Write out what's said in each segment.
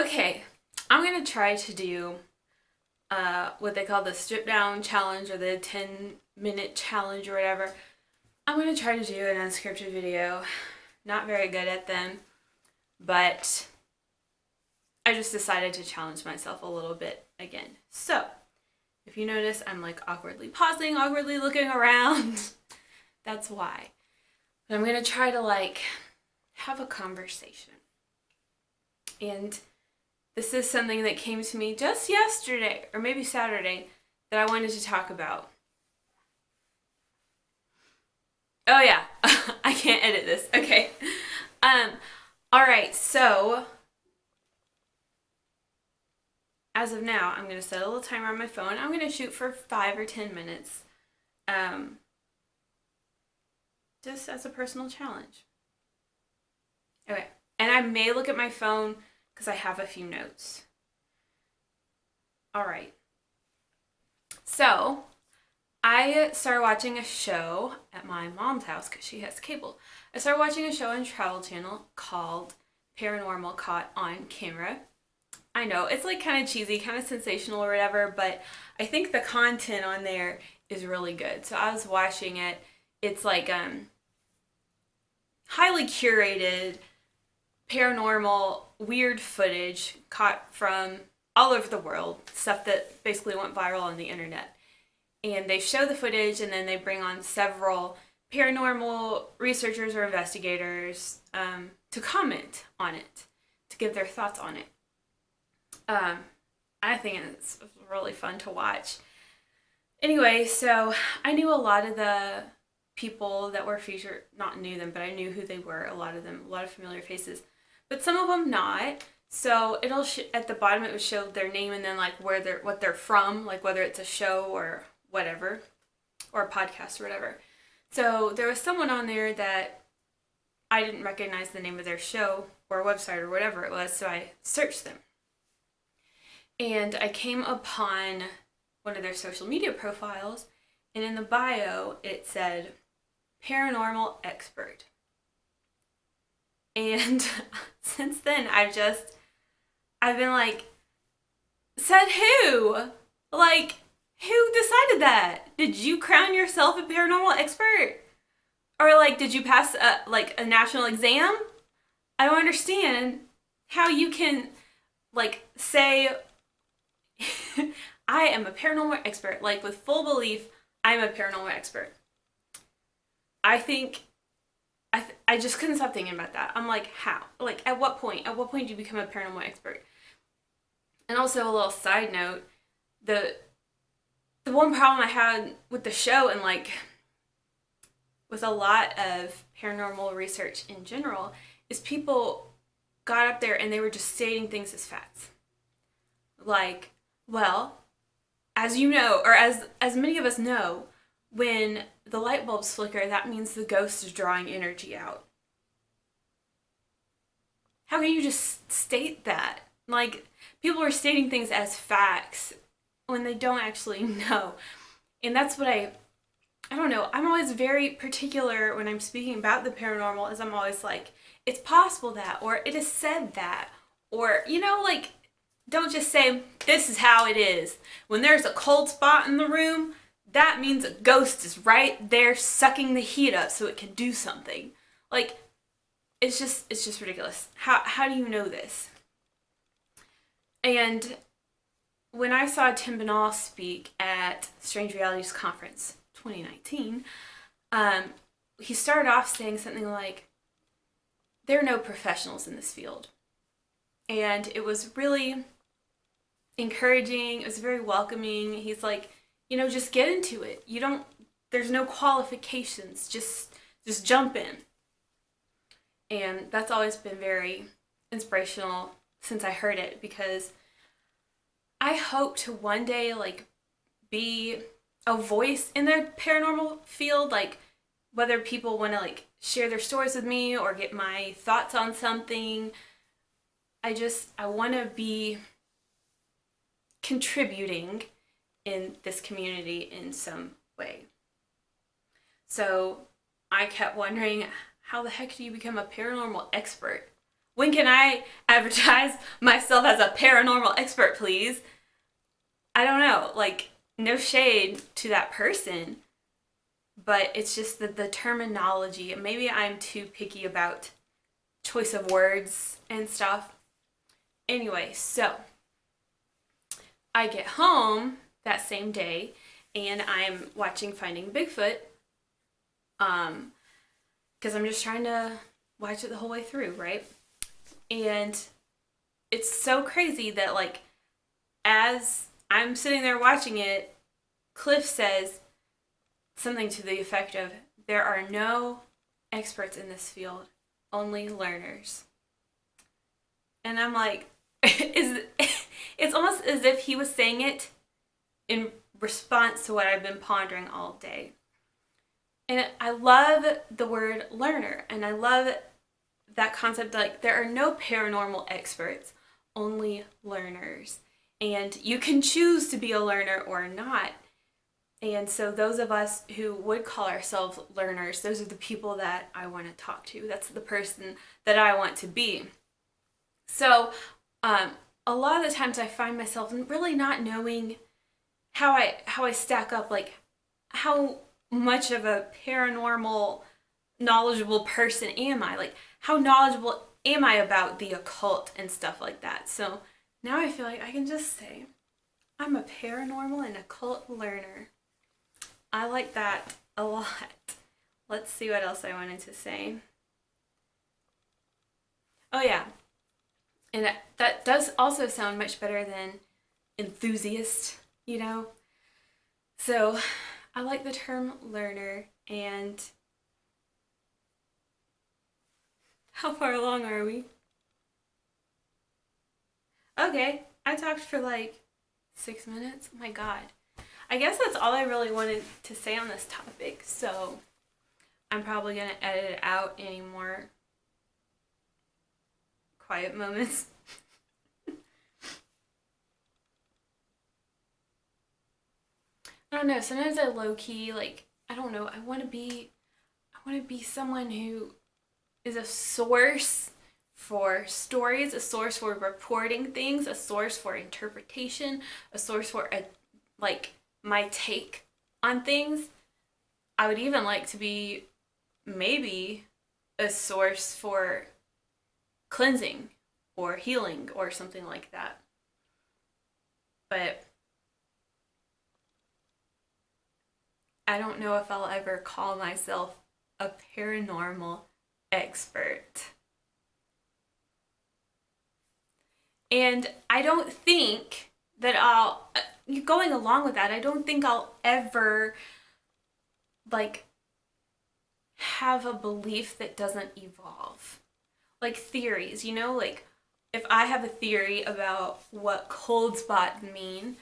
Okay, I'm gonna try to do what they call the strip down challenge or the 10-minute challenge or whatever. I'm gonna try to do an unscripted video. Not very good at them, but I just decided to challenge myself a little bit again. So, if you notice, I'm like awkwardly pausing, awkwardly looking around. That's why. But I'm gonna try to have a conversation. And this is something that came to me just yesterday, or maybe Saturday, that I wanted to talk about. Oh yeah, I can't edit this. Okay. Alright, so as of now, I'm gonna set a little timer on my phone. I'm gonna shoot for 5 or 10 minutes. Just as a personal challenge. Okay. And I may look at my phone because I have a few notes. Alright. So, I started watching a show at my mom's house because she has cable. I started watching a show on Travel Channel called Paranormal Caught on Camera. I know, it's kind of cheesy, kind of sensational or whatever, but I think the content on there is really good. So I was watching it. It's highly curated, paranormal, weird footage caught from all over the world, stuff that basically went viral on the internet. And they show the footage and then they bring on several paranormal researchers or investigators to comment on it, to give their thoughts on it. I think it's really fun to watch. Anyway, so I knew a lot of the people that were featured, not knew them, but I knew who they were, a lot of them, a lot of familiar faces. But some of them not. So it'll at the bottom it would show their name and then what they're from, whether it's a show or whatever, or a podcast or whatever. So there was someone on there that I didn't recognize the name of their show or website or whatever it was, so I searched them. And I came upon one of their social media profiles, and in the bio it said, paranormal expert. And since then I've been said who? Who decided that? Did you crown yourself a paranormal expert? Or did you pass a national exam? I don't understand how you can say I am a paranormal expert, with full belief I'm a paranormal expert. I think I just couldn't stop thinking about that. I'm how? At what point? At what point do you become a paranormal expert? And also a little side note, the one problem I had with the show and with a lot of paranormal research in general is people got up there and they were just stating things as facts. Well, as you know, or as many of us know, when the light bulbs flicker, that means the ghost is drawing energy out. How can you just state that? People are stating things as facts when they don't actually know. And that's what I don't know. I'm always very particular when I'm speaking about the paranormal, as I'm always it's possible that, or it is said that, or, don't just say, this is how it is. When there's a cold spot in the room, that means a ghost is right there sucking the heat up so it can do something. It's just ridiculous. How do you know this? And when I saw Tim Binnall speak at Strange Realities Conference 2019, he started off saying something there are no professionals in this field. And it was really encouraging. It was very welcoming. He's just get into it. There's no qualifications. Just jump in. And that's always been very inspirational since I heard it, because I hope to one day be a voice in the paranormal field, whether people want to share their stories with me or get my thoughts on something. I want to be contributing in this community in some way. So I kept wondering, how the heck do you become a paranormal expert? When can I advertise myself as a paranormal expert, please? I don't know. Like, no shade to that person, but it's just that the terminology, maybe I'm too picky about choice of words and stuff. Anyway, so I get home that same day and I'm watching Finding Bigfoot because I'm just trying to watch it the whole way through, right? And it's so crazy that, like, as I'm sitting there watching it, Cliff says something to the effect of, there are no experts in this field, only learners. And I'm like, it's almost as if he was saying it in response to what I've been pondering all day. And I love the word learner, and I love that concept, like, there are no paranormal experts, only learners. And you can choose to be a learner or not. And so those of us who would call ourselves learners, those are the people that I want to talk to. That's the person that I want to be. So a lot of the times I find myself really not knowing how I stack up, like how much of a paranormal knowledgeable person am I? Like, how knowledgeable am I about the occult and stuff like that? So now I feel like I can just say I'm a paranormal and occult learner. I like that a lot. Let's see what else I wanted to say. Oh yeah, and that does also sound much better than enthusiast, you know? So I like the term learner. And how far along are we? Okay, I talked for like 6 minutes. Oh my god. I guess that's all I really wanted to say on this topic, so I'm probably going to edit out any more quiet moments. I don't know, sometimes I low-key, like, I don't know, I want to be someone who is a source for stories, a source for reporting things, a source for interpretation, a source for like my take on things. I would even like to be maybe a source for cleansing or healing or something like that. But I don't know if I'll ever call myself a paranormal expert. And I don't think that going along with that, I don't think I'll ever, like, have a belief that doesn't evolve. Like theories, you know, like if I have a theory about what cold spots mean,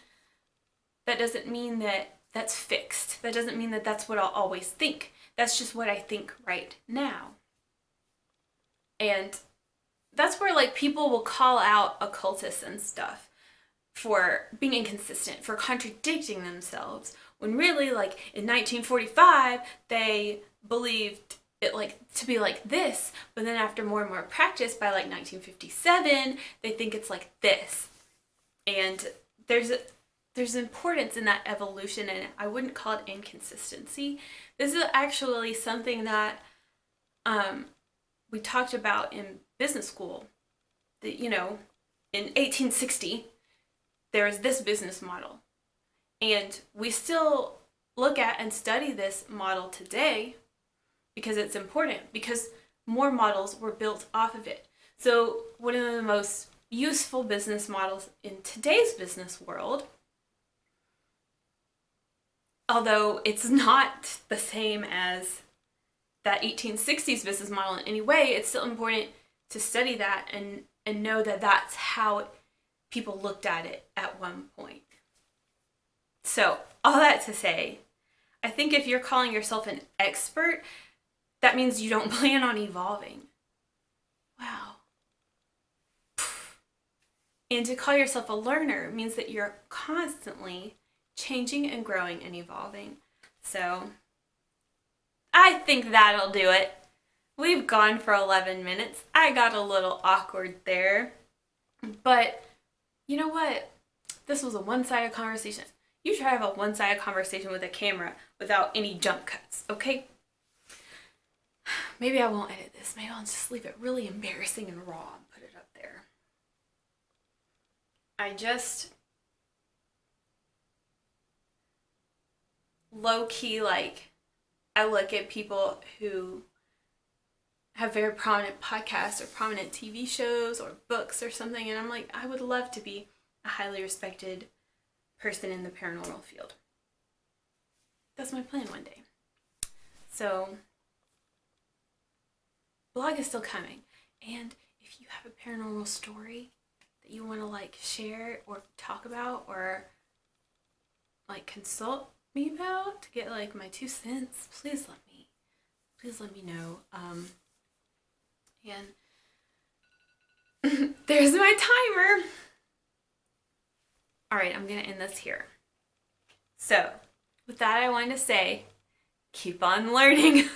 that doesn't mean that that's fixed. That doesn't mean that that's what I'll always think. That's just what I think right now. And that's where, like, people will call out occultists and stuff for being inconsistent, for contradicting themselves, when really, like, in 1945 they believed it, like, to be like this, but then after more and more practice, by like 1957 they think it's like this. And there's importance in that evolution, and I wouldn't call it inconsistency. This is actually something that we talked about in business school. That, you know, in 1860 there was this business model, and we still look at and study this model today because it's important, because more models were built off of it. So one of the most useful business models in today's business world, although it's not the same as that 1860s business model in any way, it's still important to study that and know that that's how people looked at it at one point. So all that to say, I think if you're calling yourself an expert, that means you don't plan on evolving. Wow. And to call yourself a learner means that you're constantly changing and growing and evolving. So I think that'll do it. We've gone for 11 minutes. I got a little awkward there. But you know what? This was a one-sided conversation. You try to have a one-sided conversation with a camera without any jump cuts, okay? Maybe I won't edit this. Maybe I'll just leave it really embarrassing and raw and put it up there. I just low-key, like, I look at people who have very prominent podcasts or prominent TV shows or books or something, and I'm like, I would love to be a highly respected person in the paranormal field. That's my plan one day. So, blog is still coming, and if you have a paranormal story that you want to like share or talk about or like consult me about to get like my 2 cents, please let me know. And there's my timer. All right, I'm gonna end this here. So, with that, I wanted to say, keep on learning.